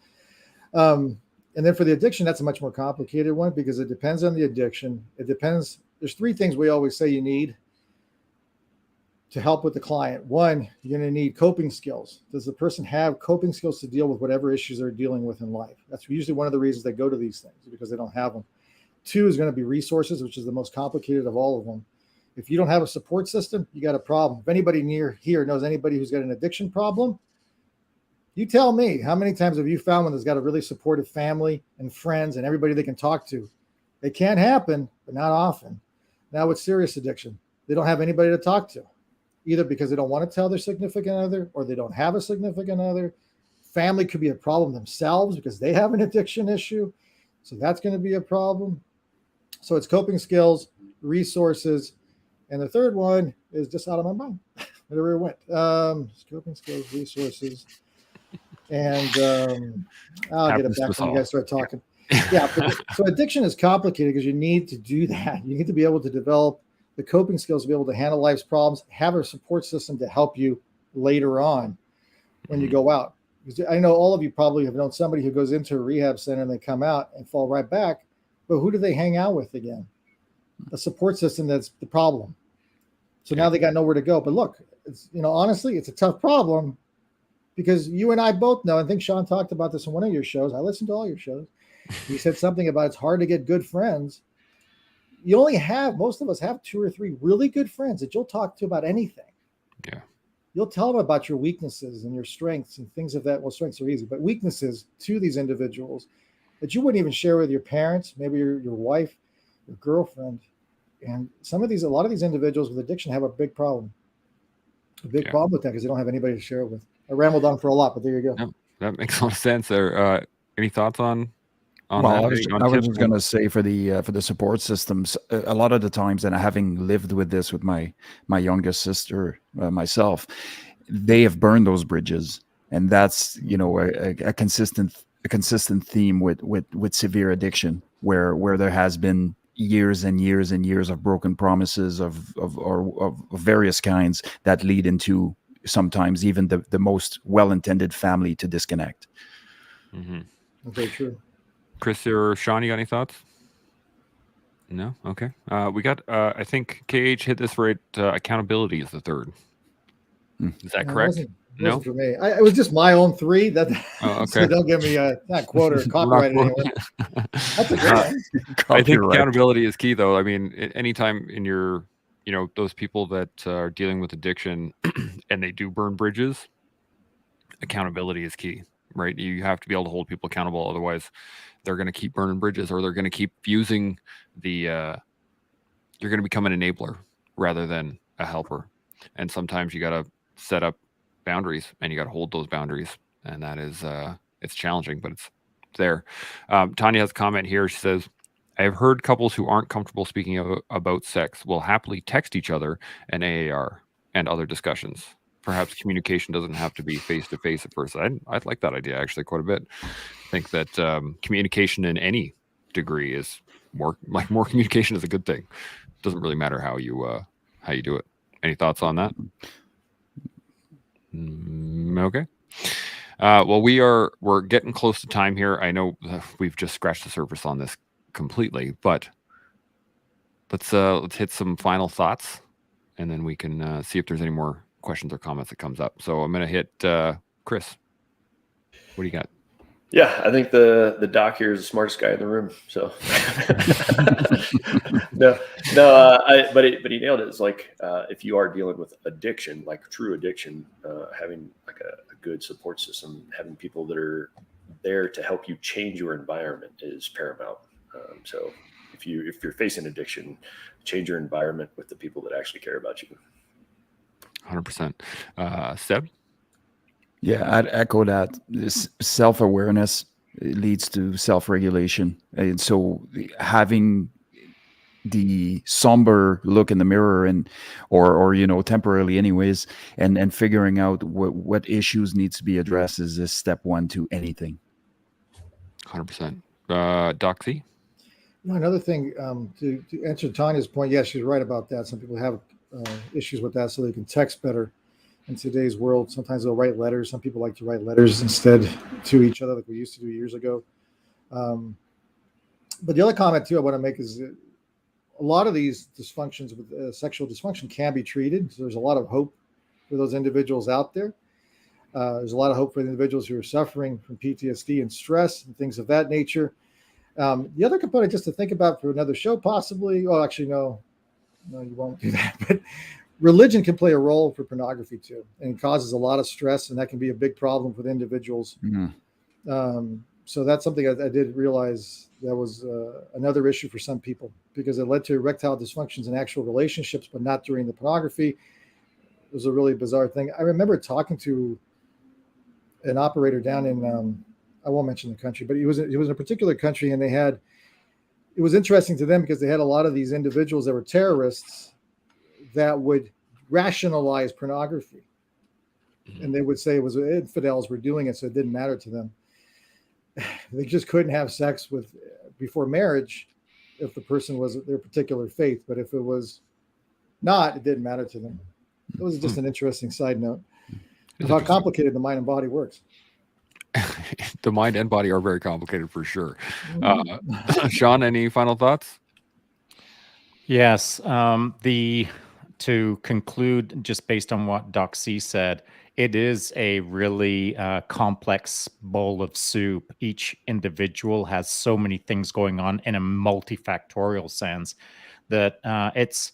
S4: And then for the addiction, that's a much more complicated one, because it depends on the addiction. It depends. There's three things we always say you need to help with the client. One, you're going to need coping skills. Does the person have coping skills to deal with whatever issues they're dealing with in life? That's usually one of the reasons they go to these things, because they don't have them. Two is going to be resources, which is the most complicated of all of them. If you don't have a support system, you got a problem. If anybody near here knows anybody who's got an addiction problem, you tell me, how many times have you found one that's got a really supportive family and friends and everybody they can talk to? It can happen, but not often. Now with serious addiction, they don't have anybody to talk to, either because they don't want to tell their significant other, or they don't have a significant other. Family could be a problem themselves because they have an addiction issue. So that's going to be a problem. So it's coping skills, resources, and the third one is just out of my mind. Whatever it went. Coping skills, resources. And I'll get it back when you guys start talking. Yeah. So addiction is complicated because you need to do that. You need to be able to develop the coping skills to be able to handle life's problems, have a support system to help you later on when you go out. Because I know all of you probably have known somebody who goes into a rehab center and they come out and fall right back. But who do they hang out with again? A support system that's the problem. So now they got nowhere to go. But look, it's, honestly, it's a tough problem. Because you and I both know, I think Shaun talked about this in one of your shows. I listened to all your shows. He said something about it's hard to get good friends. Most of us have 2 or 3 really good friends that you'll talk to about anything.
S1: Yeah.
S4: You'll tell them about your weaknesses and your strengths and things of that. Well, strengths are easy, but weaknesses to these individuals that you wouldn't even share with your parents, maybe your wife, your girlfriend. And a lot of these individuals with addiction have a big problem. A big problem with that because they don't have anybody to share it with. I rambled on for a lot, but there you go.
S1: Yep, that makes a lot of sense there. Any thoughts on
S3: well,
S1: that?
S3: I was just going to say for the support systems, a lot of the times, and having lived with this with my youngest sister, myself, they have burned those bridges, and that's a consistent theme with severe addiction, where there has been years and years and years of broken promises of various kinds that lead into sometimes even the most well-intended family to disconnect.
S1: Mm-hmm.
S4: Very true. Chris
S1: or Shaun, you got any thoughts? No? Okay. We got, I think KH hit this right. Accountability is the third. Is that correct?
S4: It wasn't for me. It was just my own 3. Okay. So don't give me not quote or copyright anyway. That's a good one.
S1: I think accountability is key, though. I mean, anytime in your, those people that are dealing with addiction and they do burn bridges, accountability is key, right? You have to be able to hold people accountable. Otherwise, they're going to keep burning bridges, or they're going to keep fusing the. You're going to become an enabler rather than a helper, and sometimes you got to set up boundaries, and you got to hold those boundaries, and that is it's challenging, but it's there. Tanya has a comment here. She says, I have heard couples who aren't comfortable speaking about sex will happily text each other an AAR and other discussions. Perhaps communication doesn't have to be face-to-face at first. I'd like that idea actually quite a bit. I think that communication in any degree is more communication is a good thing. It doesn't really matter how you do it. Any thoughts on that? Okay. Well, we're getting close to time here. I know we've just scratched the surface on this completely, but let's hit some final thoughts, and then we can see if there's any more questions or comments that comes up. So I'm going to hit Chris. What do you got?
S5: Yeah, I think the doc here is the smartest guy in the room. So but he nailed it. It's like if you are dealing with addiction, like true addiction, having like a good support system, having people that are there to help you change your environment is paramount. So if you're facing addiction, change your environment with the people that actually care about you.
S3: 100%. Seb? Yeah, I'd echo that. This self-awareness leads to self-regulation. And so having the somber look in the mirror or temporarily anyways, and figuring out what issues needs to be addressed is step one to anything.
S1: 100%. Doxy?
S4: Another thing, to answer Tanya's point, yes, she's right about that. Some people have issues with that, so they can text better. In today's world, sometimes they'll write letters. Some people like to write letters instead to each other, like we used to do years ago. But the other comment too I want to make is that a lot of these dysfunctions with sexual dysfunction can be treated. So there's a lot of hope for those individuals out there. There's a lot of hope for the individuals who are suffering from PTSD and stress and things of that nature. The other component just to think about for another show, possibly. Oh, actually, no, you won't do that. But religion can play a role for pornography too, and it causes a lot of stress, and that can be a big problem for the individuals. Mm-hmm. So that's something I did realize that was another issue for some people, because it led to erectile dysfunctions in actual relationships, but not during the pornography. It was a really bizarre thing. I remember talking to an operator down in, I won't mention the country, but he was in a particular country, and it was interesting to them because they had a lot of these individuals that were terrorists that would rationalize pornography. And they would say it was infidels were doing it, so it didn't matter to them. They just couldn't have sex before marriage if the person was their particular faith. But if it was not, it didn't matter to them. It was just an interesting side note of how complicated the mind and body works.
S1: The mind and body are very complicated for sure. Shaun, any final thoughts?
S2: Yes. To conclude, just based on what Doc C said, it is a really complex bowl of soup. Each individual has so many things going on in a multifactorial sense that it's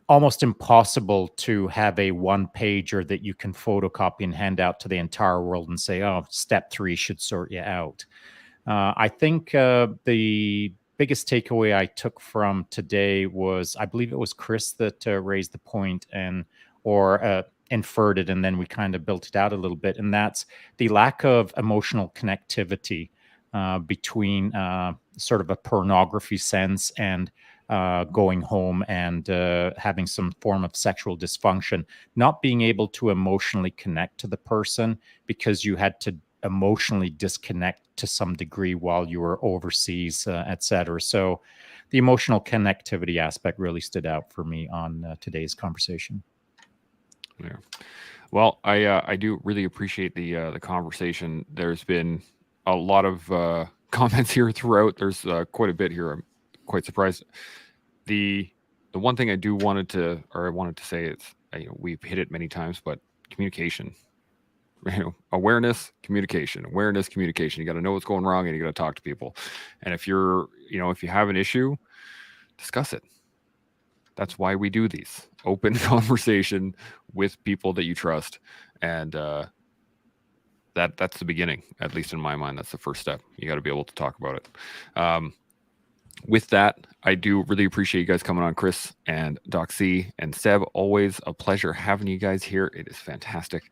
S2: almost impossible to have a one-pager that you can photocopy and hand out to the entire world and say, oh, step 3 should sort you out. I think the biggest takeaway I took from today was, I believe it was Chris that raised the point or inferred it, and then we kind of built it out a little bit. And that's the lack of emotional connectivity between sort of a pornography sense and going home and having some form of sexual dysfunction, not being able to emotionally connect to the person because you had to emotionally disconnect to some degree while you were overseas, etc. So the emotional connectivity aspect really stood out for me on today's conversation.
S1: Yeah. Well, I do really appreciate the conversation. There's been a lot of comments here throughout. There's quite a bit here. I'm quite surprised. The one thing I wanted to say is, we've hit it many times, but communication. Awareness, communication. You got to know what's going wrong, and you got to talk to people. And if if you have an issue, discuss it. That's why we do these open conversation with people that you trust, and that's the beginning, at least in my mind. That's the first step. You got to be able to talk about it. With that, I do really appreciate you guys coming on, Chris and Doc C and Seb. Always a pleasure having you guys here. It is fantastic.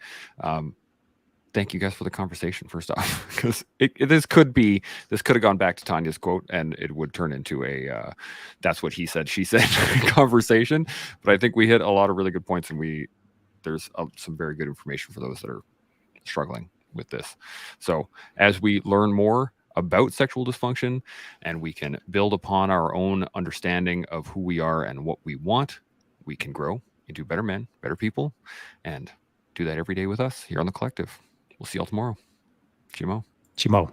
S1: Thank you guys for the conversation, first off, because this could have gone back to Tanya's quote, and it would turn into a that's what he said, she said conversation. But I think we hit a lot of really good points, and there's some very good information for those that are struggling with this. So as we learn more about sexual dysfunction and we can build upon our own understanding of who we are and what we want, we can grow into better men, better people, and do that every day with us here on The Collective. We'll see y'all tomorrow. Chimo.
S2: Chimo.